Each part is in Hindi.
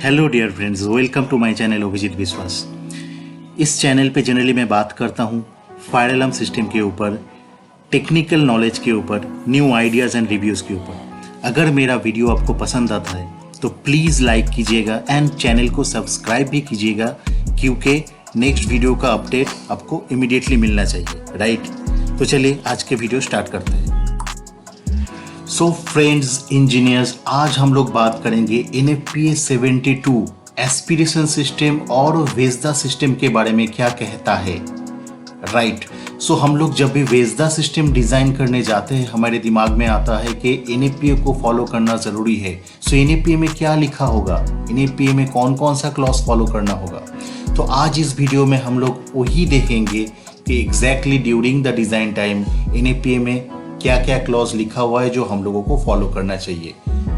Hello dear friends, welcome to my channel Abhijit Vishwas. इस चैनल पे जनरली मैं बात करता हूँ फायर अलार्म सिस्टम के ऊपर, टेक्निकल नॉलेज के ऊपर, न्यू आइडियाज़ एंड रिव्यूज़ के ऊपर। अगर मेरा वीडियो आपको पसंद आता है तो प्लीज़ लाइक कीजिएगा एंड चैनल को सब्सक्राइब भी कीजिएगा, क्योंकि नेक्स्ट वीडियो का अपडेट आपको इमीडिएटली मिलना चाहिए, राइट। तो चलिए आज के वीडियो स्टार्ट करते हैं। सो फ्रेंड्स इंजीनियर्स, आज हम लोग बात करेंगे NFPA 72 एस्पिरेशन सिस्टम और वेजदा सिस्टम के बारे में क्या कहता है, राइट। सो हम लोग जब भी वेजदा सिस्टम डिज़ाइन करने जाते हैं हमारे दिमाग में आता है कि NFPA को फॉलो करना ज़रूरी है। सो NFPA में क्या लिखा होगा, NFPA में कौन कौन सा क्लॉज फॉलो करना होगा। तो आज इस वीडियो में हम लोग वही देखेंगे कि exactly during the design time NFPA में क्या क्या क्लॉज लिखा हुआ है जो हम लोगों को फॉलो करना चाहिए।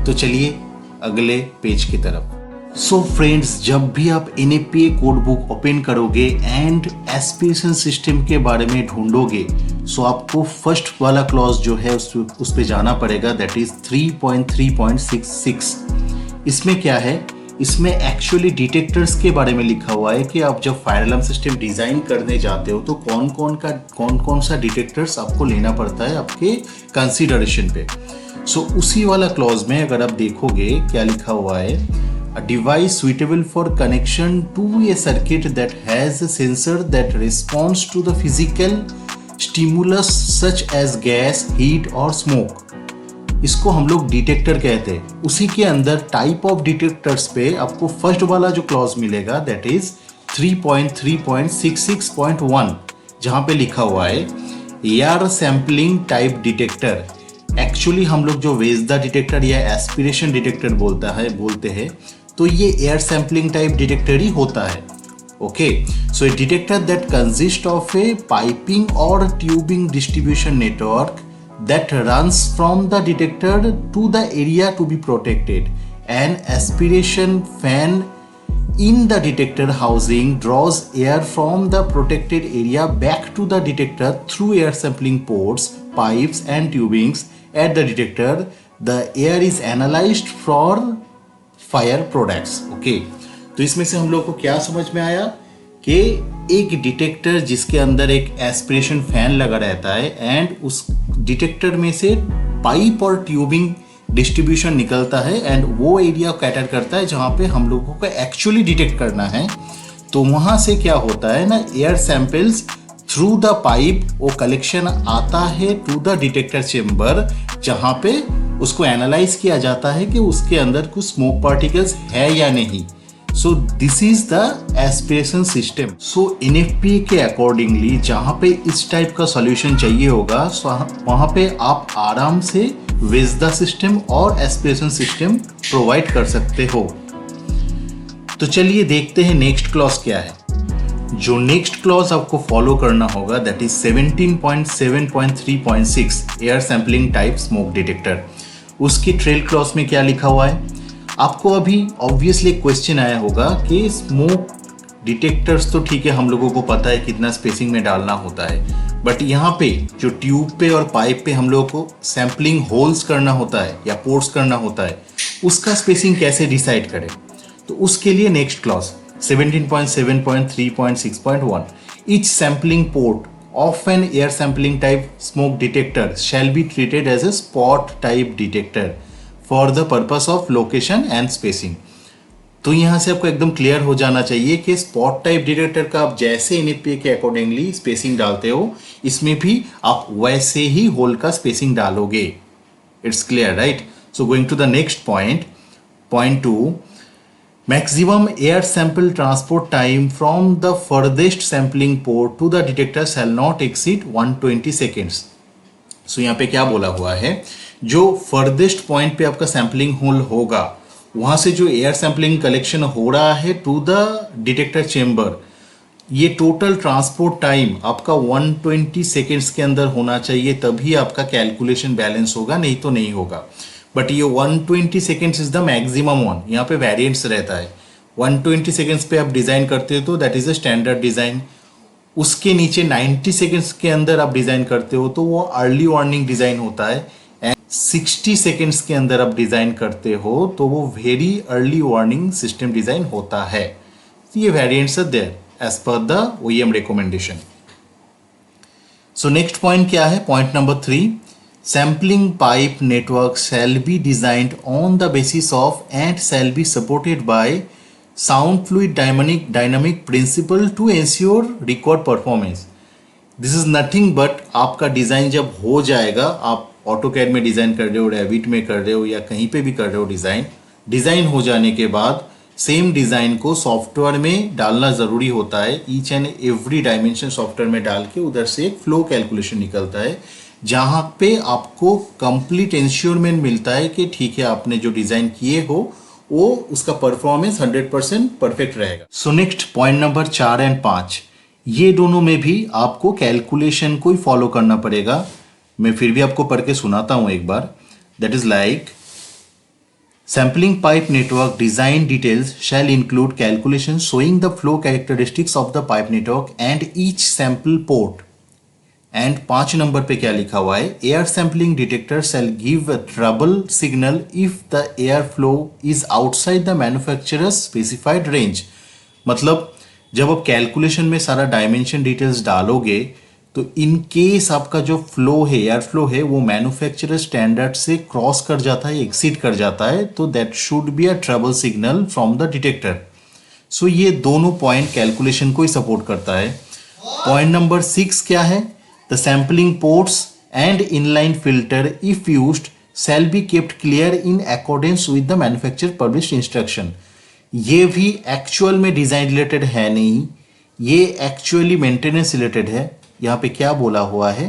तो चलिए अगले पेज की तरफ। सो फ्रेंड्स, जब भी आप NFPA कोड बुक ओपन करोगे एंड एस्पिरेशन सिस्टम के बारे में ढूंढोगे, सो आपको फर्स्ट वाला क्लॉज जो है उस पे जाना पड़ेगा, दैट इज 3.3.66। इसमें क्या है, इसमें एक्चुअली डिटेक्टर्स के बारे में लिखा हुआ है कि आप जब फायर अलार्म सिस्टम डिज़ाइन करने जाते हो तो कौन कौन सा डिटेक्टर्स आपको लेना पड़ता है आपके कंसीडरेशन पे। सो उसी वाला क्लॉज में अगर आप देखोगे क्या लिखा हुआ है, a device suitable for connection to a circuit that has a sensor that responds to the physical stimulus such as gas, heat और स्मोक। इसको हम लोग डिटेक्टर कहते हैं। उसी के अंदर टाइप ऑफ डिटेक्टर्स पे आपको फर्स्ट वाला जो क्लॉज मिलेगा दैट इज 3.3.66.1, जहाँ पे लिखा हुआ है air sampling type detector. Actually हम लोग जो वेजदा डिटेक्टर या एस्पिरेशन डिटेक्टर बोलते हैं तो ये एयर सैम्पलिंग टाइप डिटेक्टर ही होता है। Okay, so a detector that consist of a piping और tubing distribution network that runs from the detector to the area to be protected. An aspiration fan in the detector housing draws air from the protected area back to the detector through air sampling ports, pipes and tubings at the detector. The air is analyzed for fire products. Okay, तो इसमें से हम लोग को क्या समझ में आया कि एक डिटेक्टर जिसके अंदर एक एस्पिरेशन फैन लगा रहता है एंड उस डिटेक्टर में से पाइप और ट्यूबिंग डिस्ट्रीब्यूशन निकलता है एंड वो एरिया कैटर करता है जहाँ पे हम लोगों को एक्चुअली डिटेक्ट करना है। तो वहाँ से क्या होता है ना, air samples through the pipe वो कलेक्शन आता है टू द डिटेक्टर चेम्बर, जहाँ पे उसको एनालाइज किया जाता है कि उसके अंदर कुछ स्मोक पार्टिकल्स है या नहीं। सो this is the aspiration system. So NFPA के अकॉर्डिंगली जहाँ पे इस टाइप का सॉल्यूशन चाहिए होगा, वहाँ पे आप आराम से वेजदा सिस्टम और एस्पिरेशन सिस्टम प्रोवाइड कर सकते हो। तो चलिए देखते हैं नेक्स्ट क्लॉज क्या है। जो नेक्स्ट क्लॉज आपको फॉलो करना होगा that is 17.7.3.6 air sampling type smoke detector. उसकी ट्रेल क्लॉज में क्या लिखा हुआ है, आपको अभी ऑब्वियसली क्वेश्चन आया होगा कि स्मोक डिटेक्टर्स तो ठीक है, हम लोगों को पता है कितना स्पेसिंग में डालना होता है, बट यहाँ पे जो ट्यूब पे और पाइप पे हम लोगों को सैम्पलिंग होल्स करना होता है या पोर्ट्स करना होता है, उसका स्पेसिंग कैसे डिसाइड करें। तो उसके लिए next clause 17.7.3.6.1, each sampling port of an air sampling type smoke detector shall be treated as a spot type detector for the purpose of location and spacing. तो यहाँ से आपको एकदम क्लियर हो जाना चाहिए कि स्पॉट टाइप डिटेक्टर का आप जैसे NFPA के अकॉर्डिंगली स्पेसिंग डालते हो, इसमें भी आप वैसे ही होल का स्पेसिंग डालोगे। It's clear, right. So going to the next point 2, maximum air sample transport time from the furthest sampling port to the detector shall not exceed 120 seconds. सो यहाँ पे क्या बोला हुआ है, जो फर्देस्ट पॉइंट पे आपका सैम्पलिंग होल होगा वहां से जो एयर सैम्पलिंग कलेक्शन हो रहा है टू द डिटेक्टर चेम्बर, ये टोटल ट्रांसपोर्ट टाइम आपका 120 सेकेंड्स के अंदर होना चाहिए, तभी आपका कैलकुलेशन बैलेंस होगा, नहीं तो नहीं होगा। बट ये 120 seconds is the maximum one, यहाँ पे वेरिएंट्स रहता है। 120 सेकेंड्स पे आप डिजाइन करते हो तो that is a standard design. उसके नीचे 90 सेकेंड्स के अंदर आप डिजाइन करते हो तो वो अर्ली वार्निंग डिजाइन होता है। 60 सेकेंड्स के अंदर आप डिज़ाइन करते हो तो वो very early warning system design होता है. ये variants are there as per the OEM recommendation. So next point क्या है? Point number 3, sampling pipe network shall be designed on the basis of and shall be supported by sound fluid dynamic principle to ensure record performance. This is nothing but आपका डिज़ाइन जब हो जाएगा, आप ऑटोकैड में डिज़ाइन कर रहे हो, रेविट में कर रहे हो या कहीं पे भी कर रहे हो, डिज़ाइन हो जाने के बाद सेम डिज़ाइन को सॉफ्टवेयर में डालना ज़रूरी होता है. Each and every dimension software में डाल के उधर से एक फ्लो कैलकुलेशन निकलता है जहाँ पे आपको कंप्लीट इंश्योरमेंट मिलता है कि ठीक है, आपने जो डिज़ाइन किए हो वो उसका परफॉर्मेंस 100% परफेक्ट रहेगा. सो नेक्स्ट पॉइंट नंबर 4 एंड 5, ये दोनों में भी आपको कैलकुलेशन को ही फॉलो करना पड़ेगा. मैं फिर भी आपको पढ़ के सुनाता हूं एक बार. That is like sampling pipe network design details shall include calculation showing the flow characteristics of the pipe network and each sample port. And 5 number पे क्या लिखा हुआ है? Air sampling detector shall give a trouble signal if the air flow is outside the manufacturer's specified range. मतलब जब आप कैलकुलेशन में सारा डायमेंशन डिटेल्स डालोगे तो इन केस आपका जो फ्लो है, एयर फ्लो है, वो मैन्युफैक्चरर स्टैंडर्ड से क्रॉस कर जाता है, एक्सीड कर जाता है, तो that should be a trouble signal from the detector. So ये दोनों पॉइंट कैलकुलेशन को ही सपोर्ट करता है. पॉइंट नंबर 6 क्या है? The sampling ports and inline filter if used shall be kept clear in accordance with the manufacturer published instruction. ये भी एक्चुअल में डिजाइन रिलेटेड है नहीं, ये एक्चुअली मेंटेनेंस रिलेटेड है. यहाँ पे क्या बोला हुआ है?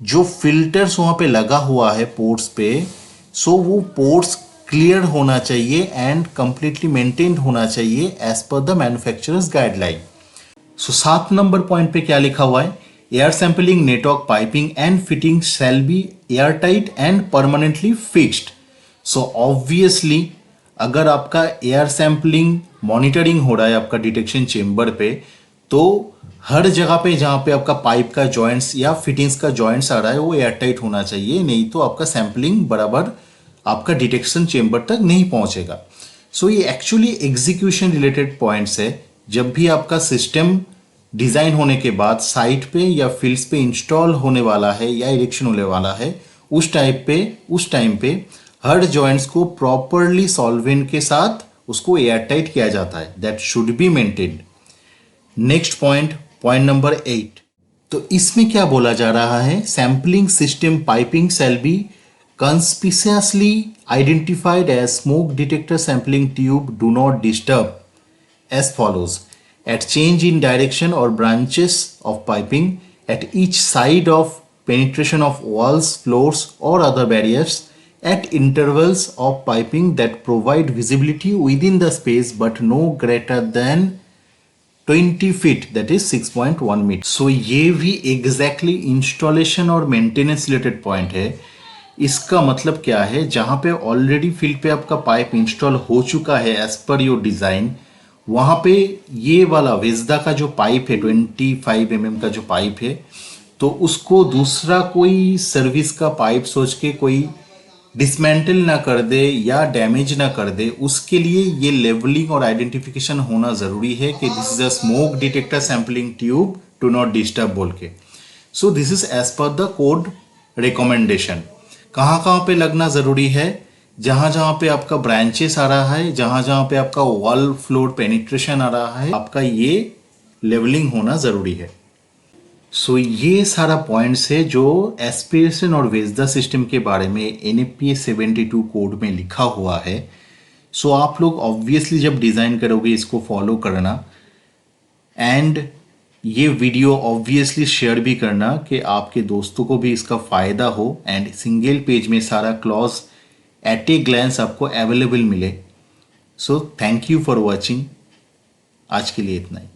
जो फिल्टर्स वहाँ पे लगा हुआ है पोर्ट्स पे, सो वो पोर्ट्स क्लियर होना चाहिए एंड कंप्लीटली मेंटेन्ड होना चाहिए as per the manufacturers guideline. So 7 number point पे क्या लिखा हुआ है? Air sampling network piping and fitting shall be air tight and permanently fixed. So obviously अगर आपका एयर सैम्पलिंग मॉनिटरिंग हो रहा है आपका डिटेक्शन चेम्बर पे, तो हर जगह पे जहाँ पे आपका पाइप का जॉइंट्स या फिटिंग्स का जॉइंट्स आ रहा है वो एयर टाइट होना चाहिए, नहीं तो आपका सैम्पलिंग बराबर आपका डिटेक्शन चेम्बर तक नहीं पहुँचेगा. सो ये एक्चुअली एग्जीक्यूशन रिलेटेड पॉइंट्स है. जब भी आपका सिस्टम डिज़ाइन होने के बाद साइट पे या फील्ड्स पे इंस्टॉल होने वाला है या इरेक्शन होने वाला है, उस टाइम पे हर जॉइंट्स को प्रॉपरली सॉल्वेंट के साथ उसको एयर टाइट किया जाता है. That should be maintained. Next point number 8. तो इसमें क्या बोला जा रहा है? Sampling system piping shall be conspicuously identified as smoke detector sampling tube do not disturb as follows. At change in direction और branches of piping at each side of penetration of walls, floors or other barriers at intervals of piping that provide visibility within the space but no greater than 20 feet, that is 6.1 meter. So ये भी exactly installation और maintenance related point है. इसका मतलब क्या है? जहाँ पे ऑलरेडी फील्ड पे आपका पाइप इंस्टॉल हो चुका है एज पर योर डिज़ाइन, वहाँ पे ये वाला वेजदा का जो पाइप है 25 mm का जो पाइप है, तो उसको दूसरा कोई सर्विस का पाइप सोच के कोई डिसमेंटल ना कर दे या डैमेज ना कर दे, उसके लिए ये लेवलिंग और आइडेंटिफिकेशन होना ज़रूरी है कि this is a smoke detector sampling tube, do not disturb बोल के. So this is as per the code recommendation. कहाँ पे लगना ज़रूरी है? जहाँ पे आपका ब्रांचेस आ रहा है, जहाँ पे आपका वॉल फ्लोर पेनिट्रेशन आ रहा है, आपका ये लेवलिंग होना ज़रूरी है. सो ये सारा पॉइंट्स है जो एस्पिरेशन और वेजदा सिस्टम के बारे में NFPA 72 कोड में लिखा हुआ है. सो आप लोग ऑब्वियसली जब डिज़ाइन करोगे इसको फॉलो करना, एंड ये वीडियो ऑब्वियसली शेयर भी करना कि आपके दोस्तों को भी इसका फ़ायदा हो एंड सिंगल पेज में सारा क्लॉज एट ए ग्लैंस आपको अवेलेबल मिले. So thank you for watching. आज के लिए इतना ही.